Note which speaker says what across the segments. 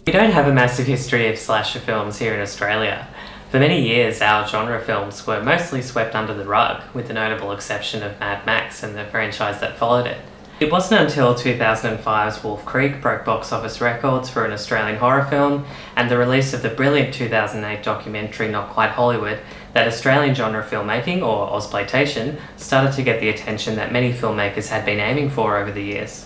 Speaker 1: We don't have a massive history of slasher films here in Australia. For many years, our genre films were mostly swept under the rug, with the notable exception of Mad Max and the franchise that followed it. It wasn't until 2005's Wolf Creek broke box office records for an Australian horror film and the release of the brilliant 2008 documentary Not Quite Hollywood that Australian genre filmmaking, or Ozploitation, started to get the attention that many filmmakers had been aiming for over the years.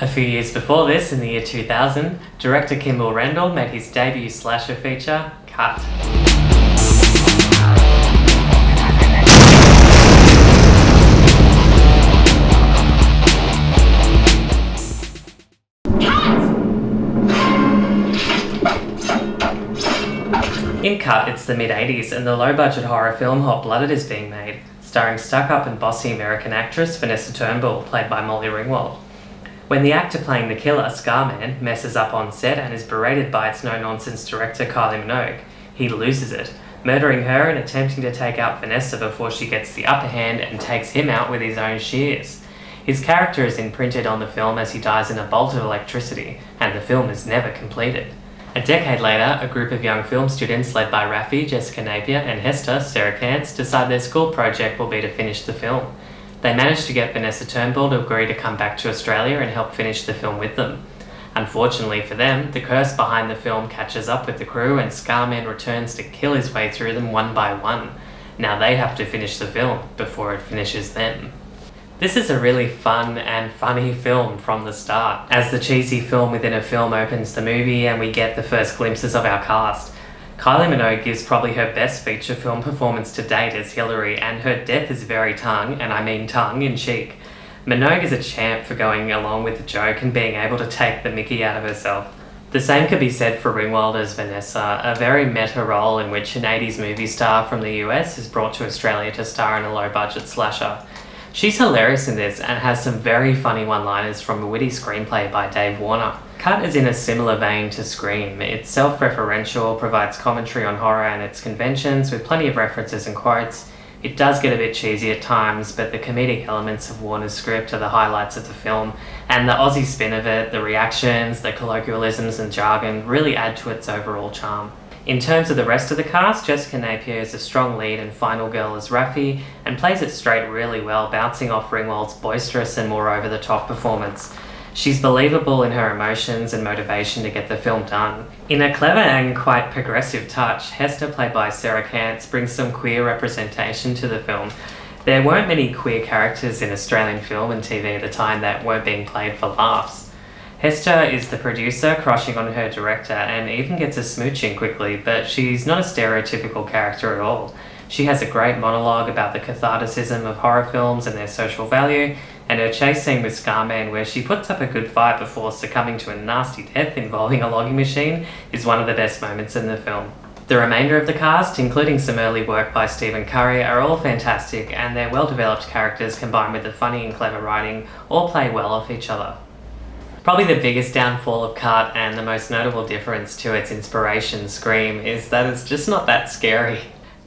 Speaker 1: A few years before this, in the year 2000, director Kimble Rendall made his debut slasher feature, Cut. In Cut, it's the mid-80s and the low-budget horror film Hot Blooded is being made, starring stuck-up and bossy American actress Vanessa Turnbull, played by Molly Ringwald. When the actor playing the killer, Scarman, messes up on set and is berated by its no-nonsense director Kylie Minogue, he loses it, murdering her and attempting to take out Vanessa before she gets the upper hand and takes him out with his own shears. His character is imprinted on the film as he dies in a bolt of electricity, and the film is never completed. A decade later, a group of young film students led by Raffi, Jessica Napier, and Hester, Sarah Kantz, decide their school project will be to finish the film. They manage to get Vanessa Turnbull to agree to come back to Australia and help finish the film with them. Unfortunately for them, the curse behind the film catches up with the crew and Scarman returns to kill his way through them one by one. Now they have to finish the film before it finishes them. This is a really fun and funny film from the start, as the cheesy film within a film opens the movie and we get the first glimpses of our cast. Kylie Minogue gives probably her best feature film performance to date as Hillary, and her death is very tongue, and I mean tongue-in-cheek. Minogue is a champ for going along with the joke and being able to take the mickey out of herself. The same could be said for Ringwald as Vanessa, a very meta role in which an 80s movie star from the US is brought to Australia to star in a low-budget slasher. She's hilarious in this and has some very funny one-liners from a witty screenplay by Dave Warner. Cut is in a similar vein to Scream. It's self-referential, provides commentary on horror and its conventions with plenty of references and quotes. It does get a bit cheesy at times, but the comedic elements of Warner's script are the highlights of the film, and the Aussie spin of it, the reactions, the colloquialisms and jargon really add to its overall charm. In terms of the rest of the cast, Jessica Napier is a strong lead and final girl as Raffi, and plays it straight really well, bouncing off Ringwald's boisterous and more over-the-top performance. She's believable in her emotions and motivation to get the film done. In a clever and quite progressive touch, Hester, played by Sarah Kantz, brings some queer representation to the film. There weren't many queer characters in Australian film and TV at the time that weren't being played for laughs. Hester is the producer, crushing on her director, and even gets a smooch in quickly, but she's not a stereotypical character at all. She has a great monologue about the catharticism of horror films and their social value, and her chase scene with Scarman, where she puts up a good fight before succumbing to a nasty death involving a logging machine, is one of the best moments in the film. The remainder of the cast, including some early work by Stephen Curry, are all fantastic, and their well-developed characters combined with the funny and clever writing all play well off each other. Probably the biggest downfall of Cut and the most notable difference to its inspiration, Scream, is that it's just not that scary.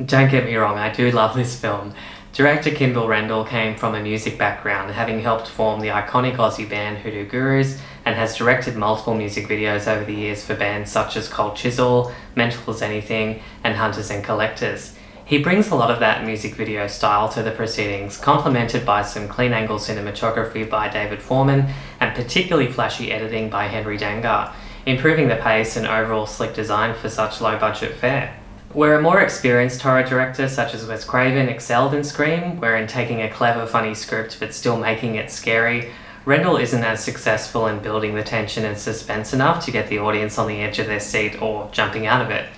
Speaker 1: Don't get me wrong, I do love this film. Director Kimble Rendall came from a music background, having helped form the iconic Aussie band Hoodoo Gurus, and has directed multiple music videos over the years for bands such as Cold Chisel, Mental as Anything, and Hunters and Collectors. He brings a lot of that music video style to the proceedings, complemented by some clean angle cinematography by David Foreman and particularly flashy editing by Henry Dangar, improving the pace and overall slick design for such low budget fare. Where a more experienced horror director such as Wes Craven excelled in Scream, wherein taking a clever funny script but still making it scary, Rendall isn't as successful in building the tension and suspense enough to get the audience on the edge of their seat or jumping out of it.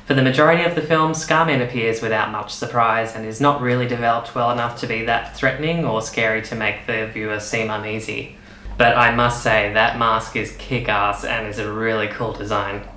Speaker 1: For the majority of the film, Scarman appears without much surprise and is not really developed well enough to be that threatening or scary to make the viewer seem uneasy. But I must say, that mask is kick-ass and is a really cool design.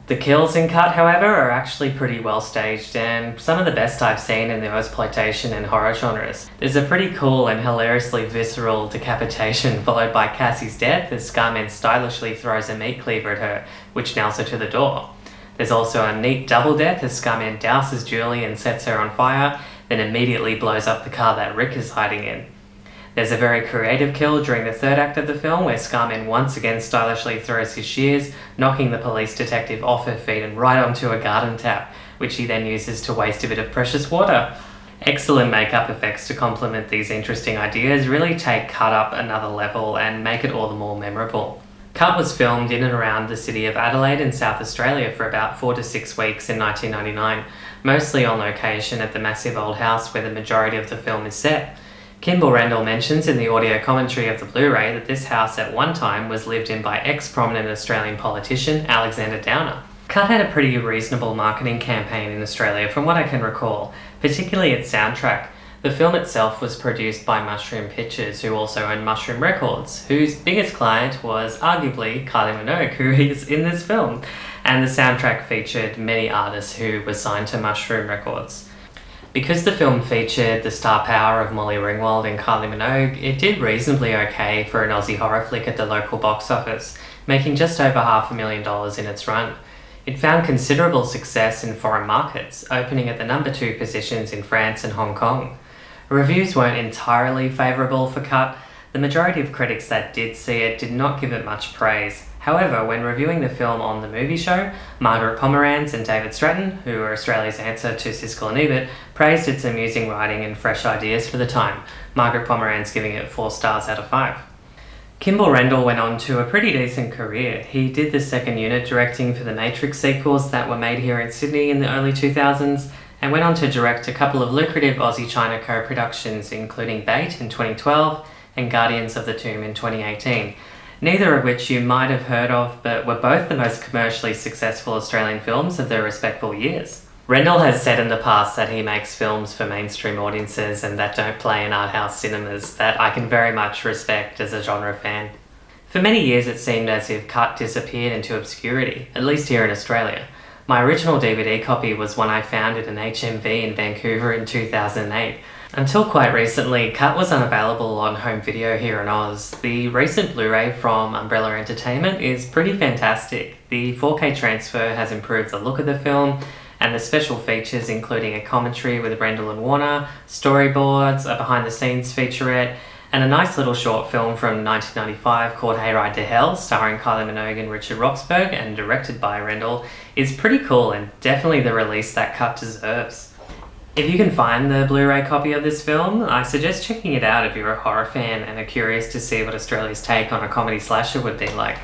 Speaker 1: The kills in Cut, however, are actually pretty well staged and some of the best I've seen in the Ozploitation and horror genres. There's a pretty cool and hilariously visceral decapitation followed by Cassie's death as Scarman stylishly throws a meat cleaver at her, which nails her to the door. There's also a neat double death as Scarman douses Julie and sets her on fire, then immediately blows up the car that Rick is hiding in. There's a very creative kill during the third act of the film where Scarman once again stylishly throws his shears, knocking the police detective off her feet and right onto a garden tap, which he then uses to waste a bit of precious water. Excellent makeup effects to complement these interesting ideas really take Cut up another level and make it all the more memorable. Cut was filmed in and around the city of Adelaide in South Australia for about 4 to 6 weeks in 1999, mostly on location at the massive old house where the majority of the film is set. Kimble Rendall mentions in the audio commentary of the Blu-ray that this house at one time was lived in by ex-prominent Australian politician Alexander Downer. Cut had a pretty reasonable marketing campaign in Australia from what I can recall, particularly its soundtrack. The film itself was produced by Mushroom Pictures, who also own Mushroom Records, whose biggest client was arguably Kylie Minogue, who is in this film, and the soundtrack featured many artists who were signed to Mushroom Records. Because the film featured the star power of Molly Ringwald and Kylie Minogue, it did reasonably okay for an Aussie horror flick at the local box office, making just over $500,000 in its run. It found considerable success in foreign markets, opening at the number 2 positions in France and Hong Kong. Reviews weren't entirely favourable for Cut. The majority of critics that did see it did not give it much praise. However, when reviewing the film on The Movie Show, Margaret Pomeranz and David Stratton, who are Australia's answer to Siskel and Ebert, praised its amusing writing and fresh ideas for the time, Margaret Pomeranz giving it 4 stars out of 5. Kimble Rendall went on to a pretty decent career. He did the second unit directing for the Matrix sequels that were made here in Sydney in the early 2000s, and went on to direct a couple of lucrative Aussie-China co-productions, including Bait in 2012 and Guardians of the Tomb in 2018, neither of which you might have heard of, but were both the most commercially successful Australian films of their respective years. Rendall has said in the past that he makes films for mainstream audiences and that don't play in art house cinemas, that I can very much respect as a genre fan. For many years it seemed as if Cut disappeared into obscurity, at least here in Australia. My original DVD copy was one I found at an HMV in Vancouver in 2008. Until quite recently, Cut was unavailable on home video here in Oz. The recent Blu-ray from Umbrella Entertainment is pretty fantastic. The 4K transfer has improved the look of the film, and the special features including a commentary with Rendall and Warner, storyboards, a behind-the-scenes featurette, and a nice little short film from 1995 called Hayride to Hell, starring Kylie Minogue and Richard Roxburgh and directed by Rendall, is pretty cool and definitely the release that Cut deserves. If you can find the Blu-ray copy of this film, I suggest checking it out if you're a horror fan and are curious to see what Australia's take on a comedy slasher would be like.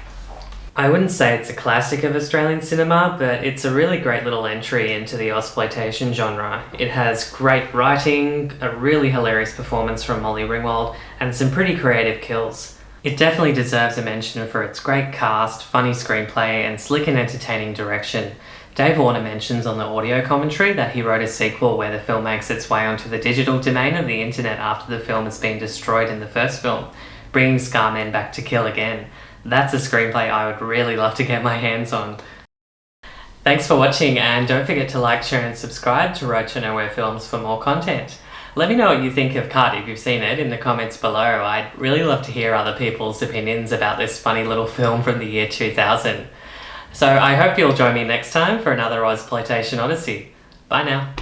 Speaker 1: I wouldn't say it's a classic of Australian cinema, but it's a really great little entry into the Ozploitation genre. It has great writing, a really hilarious performance from Molly Ringwald, and some pretty creative kills. It definitely deserves a mention for its great cast, funny screenplay, and slick and entertaining direction. Dave Warner mentions on the audio commentary that he wrote a sequel where the film makes its way onto the digital domain of the internet after the film has been destroyed in the first film, bringing Scarman back to kill again. That's a screenplay I would really love to get my hands on. Thanks for watching, and don't forget to like, share and subscribe to Road to Nowhere Films for more content. Let me know what you think of Cut if you've seen it in the comments below. I'd really love to hear other people's opinions about this funny little film from the year 2000. So I hope you'll join me next time for another Ozploitation Odyssey. Bye now.